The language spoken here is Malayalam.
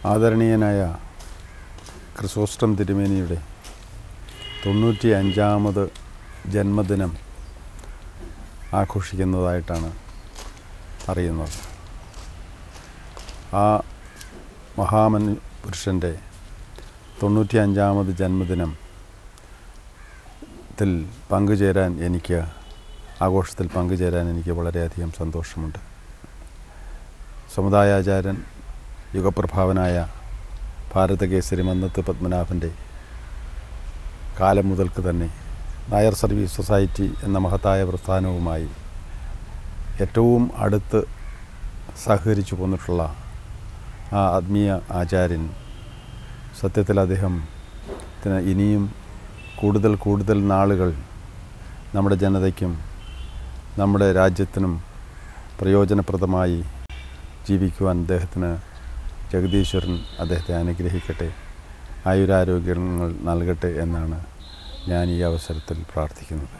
ആദരണീയനായ ക്രിസോസ്റ്റം തിരുമേനിയുടെ 95ാമത് ജന്മദിനം ആഘോഷിക്കുന്നതായിട്ടാണ് അറിയുന്നത്. ആ മഹാപുരുഷൻ്റെ 95ാമത് ജന്മദിനത്തിൽ ആഘോഷത്തിൽ പങ്കുചേരാൻ എനിക്ക് വളരെയധികം സന്തോഷമുണ്ട്. സമുദായാചാര്യൻ യുഗപ്രഭാവനായ ഭാരതകേസരി മന്നത്ത് പത്മനാഭൻ്റെ കാലം മുതൽക്ക് തന്നെ നായർ സർവീസ് സൊസൈറ്റി എന്ന മഹത്തായ പ്രസ്ഥാനവുമായി ഏറ്റവും അടുത്ത് സഹകരിച്ചു പോന്നിട്ടുള്ള ആ ആത്മീയ ആചാര്യൻ സത്യത്തിൽ അദ്ദേഹത്തിന് ഇനിയും കൂടുതൽ നാളുകൾ നമ്മുടെ ജനതയ്ക്കും നമ്മുടെ രാജ്യത്തിനും പ്രയോജനപ്രദമായി ജീവിക്കുവാൻ ജഗദീശ്വരൻ അദ്ദേഹത്തെ അനുഗ്രഹിക്കട്ടെ, ആയുരാരോഗ്യങ്ങൾ നൽകട്ടെ എന്നാണ് ഞാൻ ഈ അവസരത്തിൽ പ്രാർത്ഥിക്കുന്നത്.